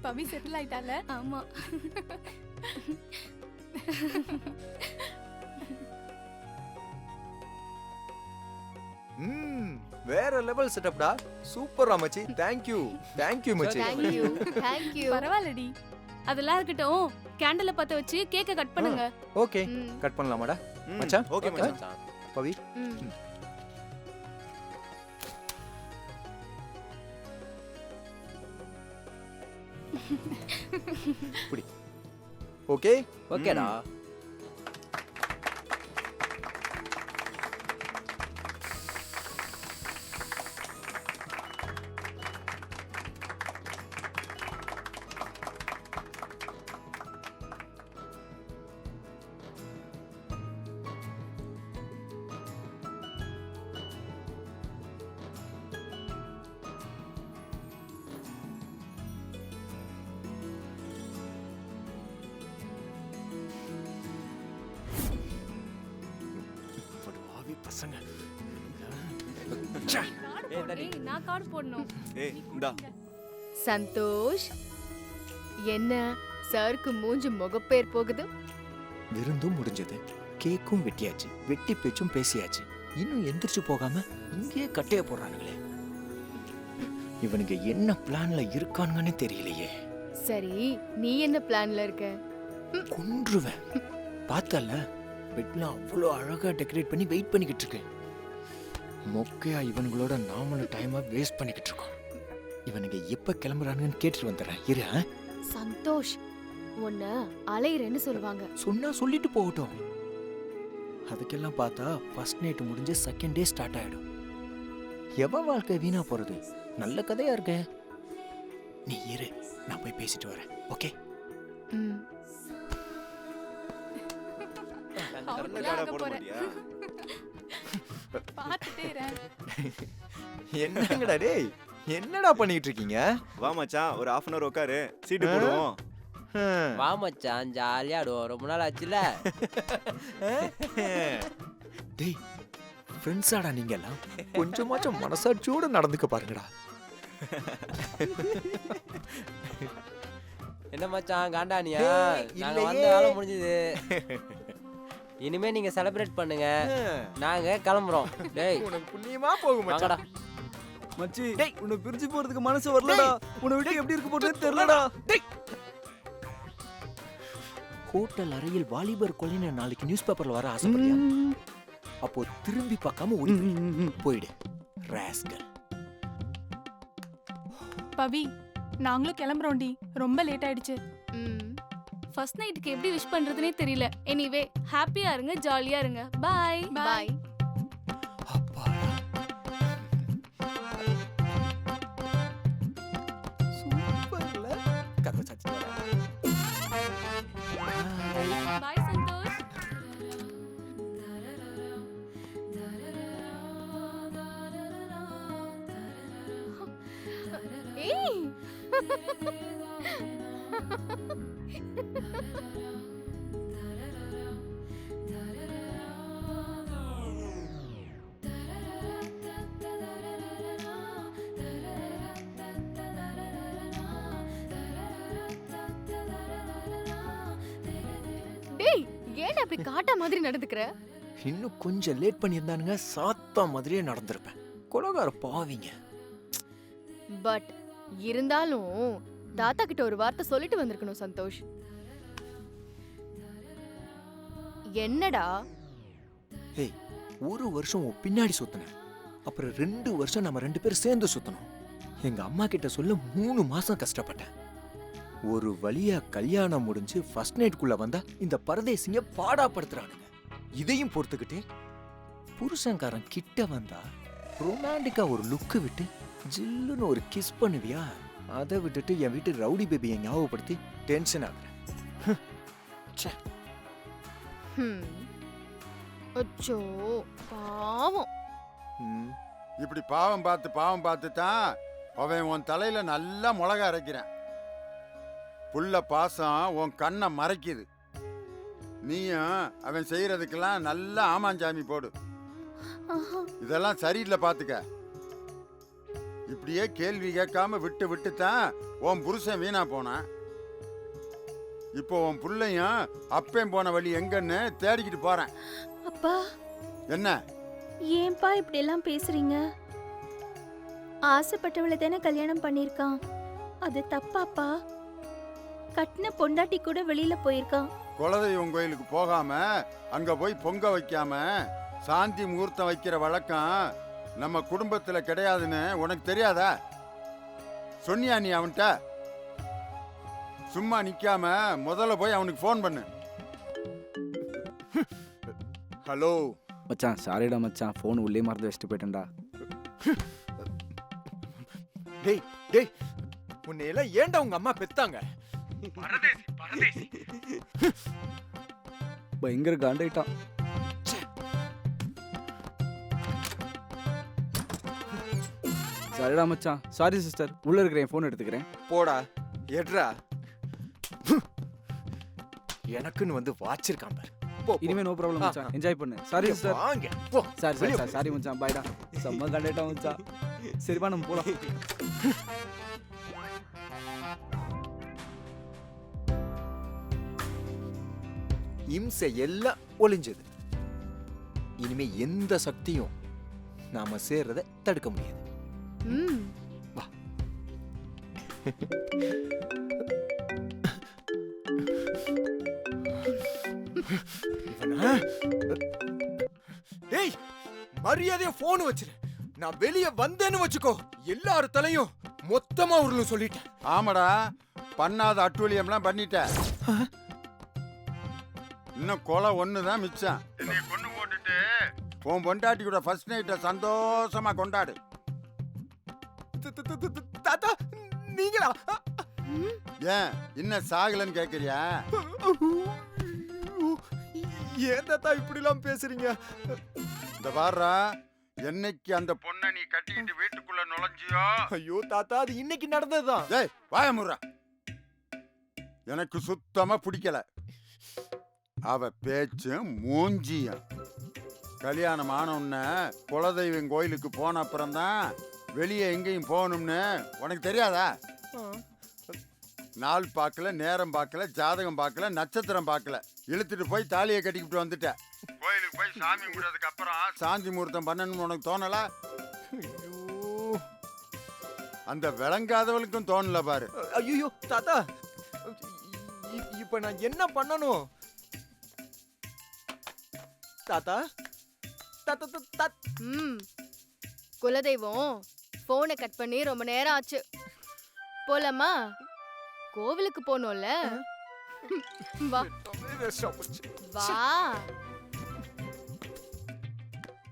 பவி settle ஆயிட்டால. ஆமா. வேற level செட்டப்டா. Super மச்சி. தேங்க் யூ மச்சி. Thank you. பரவாயில்லடி. அதெல்லாம் இருக்கட்டும், கேண்டல பத்த வச்சு கேக்க கட் பண்ணுங்க. ஓகே, கட் பண்ணலாமாடா மச்சான்? ஓகே மச்சான். பவி புடி. ஓகே ஓகேடா. பசங்க. நான் கார்டு போடணும். ஏய் இந்தா. சந்தோஷ், என்ன சாருக்கு மூஞ்சி முகப்பேர் போகுது? விருந்தும் முடிஞ்சது, கேக்கும் வெட்டியாச்சு, வெட்டி பேச்சும் பேசியாச்சு. இன்னும் எந்திரிச்சு போகாம இங்கேயே கட்டைய போடுறானுங்களே. இவனுக்கு என்ன பிளான்ல இருக்கானுங்கன்னு தெரியலையே. சரி, நீ என்ன பிளான்ல இருக்க? கொன்றுவேன். பார்த்தல பெட்ல அவ்வளோ அழகா டெக்கரேட் பண்ணி வெயிட் பண்ணிக்கிட்டு இருக்கேன். மொக்கையா இவனுங்களோட நாமளும் டைமா வேஸ்ட் பண்ணிக்கிட்டு இருக்கோம். இவனுங்க எப்ப கிளம்புறானுங்கன்னு கேட்டுட்டு வந்துடுறேன். இரு. சந்தோஷ், உன்னை அலையிறேன்னு சொல்லுவாங்க. சொன்னா சொல்லிட்டு போகட்டும். அதுக்கெல்லாம் பார்த்தா ஃபர்ஸ்ட் நைட் முடிஞ்சு செகண்ட் டே ஸ்டார்ட் ஆயிடும். எவன் வாழ்க்கை வீணா போறது? நல்ல கதையா இருக்க. நீ இரு, நான் போய் பேசிட்டு வரேன். ஓகே? என்னங்கடா டேய், என்னடா பண்ணிட்டு இருக்கீங்க? வா மச்சான், ஒரு half an hour உட்காரு, சீட்டு போடுவோம். வா மச்சான், ஜாலியா ஆடுவோம். ரொம்ப நாள் ஆச்சுல. டேய், ஃப்ரெண்ட்ஸாடா நீங்க எல்லாம். கொஞ்சமாச்சும் மனசாட்சியோட நடந்துக்க பாருங்கடா. என்ன மச்சான் காண்டானியா? நாங்க இல்லையே. வந்த வேலை முடிஞ்சது. இனிமே நீங்க செலிப்ரேட் பண்ணுங்க, நாங்க கிளம்புறோம். டேய் உனக்கு புண்ணியமா போகும் வாங்கடா. மச்சான். மச்சி, டேய், உன்னை பிரிஞ்சு போறதுக்கு மனசு வரலடா. உன்னை விட்டு எப்படி இருக்க போறதுன்னு தெரியலடா. ஹோட்டல் அறையில் வாலிபர் கொலைன்னு நாளைக்கு நியூஸ் பேப்பர்ல வர ஆசைப்படியா? அப்போ திரும்பி பார்க்காம ஓடி போயிடு ராஸ்கல். பவி, நாங்களும் கிளம்புறோம்டி. ரொம்ப லேட் ஆயிடுச்சு. ஃபர்ஸ்ட் நைட்டுக்கு எப்படி விஷ் பண்றதுனே தெரியல. எனிவே, ஹாப்பியா இருங்க, ஜாலியா இருங்க. Bye bye. அப்பாடா, சூப்பர்ல. கதவை சாத்திட்டு வரேன். பை சந்தோஷ். ஏய், டேய், ஏன் அப்படி காட்டா மாதிரி நடந்துக்கிற? இன்னும் கொஞ்சம் லேட் பண்ணியிருந்தானுங்க, சாத்தா மாதிரியே நடந்திருப்பேன். கொலகார பாவிங்க. பட் இருந்தாலும் தாத்தா கிட்ட ஒரு வார்த்தை சொல்லிட்டு வந்திருக்கணும் சந்தோஷ். என்னடா? ஏய், ஒரு வருஷம் உன் பின்னாடி சுத்தினேன், அப்புறம் 2 வருஷம் நம்ம 2 பேரும் சேர்ந்து சுத்தணும். எங்க அம்மா கிட்ட சொல்ல 3 மாசம் கஷ்டப்பட்டேன். ஒரு வழியா கல்யாணம் முடிஞ்சு ஃபர்ஸ்ட் நைட்குள்ள வந்தா இந்த பரதேசிங்க பாடாப்படுத்துறானுங்க. இதையும் பொறுத்துக்கிட்டு புருஷன்காரன் கிட்ட வந்தா ரொமான்டிக்கா ஒரு லுக்கு விட்டு ஜில்லுன்னு ஒரு கிஸ் பண்ணுவியா? அதை விட்டுட்டு என் வீட்டு ரவுடி பேபியை ஞாபகப்படுத்தி டென்ஷன் ஆகுறேன். அச்சோ பாவம். இப்படி பாவம் பார்த்து தான் அவன் உன் தலையில நல்லா மிளகா அரைக்கிறான். புள்ள பாசம் உன் கண்ணை மறைக்குது. நீயும் அவன் செய்யறதுக்கெல்லாம் நல்லா ஆமாஞ்சாமி போடு. இதெல்லாம் சரியில்லை, பாத்துக்க. இப்படியே கேள்வி கேட்காம விட்டு விட்டு தான் உன் புருஷன் வீணா போனான். இப்போ உன் புள்ளையும் அப்பேன் போன வழி எங்கன்னு தேடிக்கிட்டு போறேன். அப்பா என்ன ஏன்பா இப்படி எல்லாம் பேசுறீங்க? ஆசைப்பட்டவளை தானே கல்யாணம் பண்ணிருக்கான். அது தப்பாப்பா? கட்டின பொண்டாட்டி கூட வெளியில போயிருக்கான். குலதெய்வம் கோயிலுக்கு போகாம அங்க போய் பொங்க வைக்காம சாந்தி முகூர்த்தம் வைக்கிற வழக்கம் நம்ம குடும்பத்துல கிடையாதுன்னு உனக்கு தெரியாதா? சொன்னியா நீ அவன்கிட்ட? சும்மா நிக்காம முதல்ல போய் அவனுக்கு ஃபோன் பண்ணு. ஹலோ மச்சான் சாரிடா மச்சான், ஃபோன் உள்ளே மறந்து வச்சுட்டு போயிட்டேன்டா. டேய் டேய், உன்னை எல்லாம் ஏன்டா உங்க அம்மா பெத்தாங்க? பயங்கர காண்டாயிட்டான். சரிடா மச்சான், சாரி சிஸ்டர், உள்ள இருக்கிற என் ஃபோன் எடுத்துக்கிறேன். போடா எட்ரா. எனக்குன்னு வந்து வாச்சிருக்கான் பாரு. போ, போ. இனிமே நோ ப்ராப்ளம் மச்சான், என்ஜாய் பண்ணு. Sorry sister. வாங்க போ. சாரி மச்சான், பாய்டா. செம்ம காண்டாயிட்டான் மச்சான். சரிப்பா நம்ம போலாம். இம்சை எல்லாம் ஒளிஞ்சது. இனிமே எந்த சக்தியும் நாம சேர்றத தடுக்க முடியாது. ம் வா. இவனா? டேய், மரியாதையா போன் வச்சிரு. நான் வெளியே வந்தேன்னு வச்சுக்கோ, எல்லார் தலையும் மொத்தமா உருளும் சொல்லிட்டேன். ஆமாடா, பண்ணாத அட்டூழியம்லாம் பண்ணிட்ட. இன்னும் கொலை ஒண்ணுதான் மிச்சம். என்னைய கொண்டு போட்டுட்டு உன் பொண்டாட்டி கூட ஃபர்ஸ்ட் நைட்டை சந்தோஷமா கொண்டாடு. தாத்தா நீங்களா? ஏன் இன்னும் சாகலன்னு கேக்குறியா? ஏன் தாத்தா இப்படி எல்லாம் பேசுறீங்க? இந்த பாருடா, என்னைக்கு அந்த பொண்ணை நீ கட்டிக்கிட்டு வீட்டுக்குள்ள நுழைஞ்சியோ, ஐயோ தாத்தா, அது இன்னைக்கு நடந்ததுதான். டேய் வாய முறா. எனக்கு சுத்தமா பிடிக்கல அவ பேச்சும் மூஞ்சியும். கல்யாணம் ஆனவுடனே குலதெய்வம் கோயிலுக்கு போன அப்புறம்தான் வெளியே எங்கேயும் போகணும்னு உனக்கு தெரியாதா? நாள் பார்க்கல, நேரம் பார்க்கல, ஜாதகம் பார்க்கல, நட்சத்திரம் பார்க்கல, இழுத்துட்டு போய் தாலியை கட்டிக்கிட்டு வந்துட்ட. கோயிலுக்கு போய் சாமி கும்பிட்டதுக்கு அப்புறம் சாந்தி முகூர்த்தம் பண்ணணும்னு உனக்கு தோணல? அந்த விளங்காதவளுக்கும் தோணல பாரு. ஐயோ தாத்தா, இப்ப நான் என்ன பண்ணணும் தாத்தா? ம் குலதெய்வம் போனை கட் பண்ணி ரொம்ப நேரம் ஆச்சு. போலாமா? கோவிலுக்கு போனோம்ல. வா வா.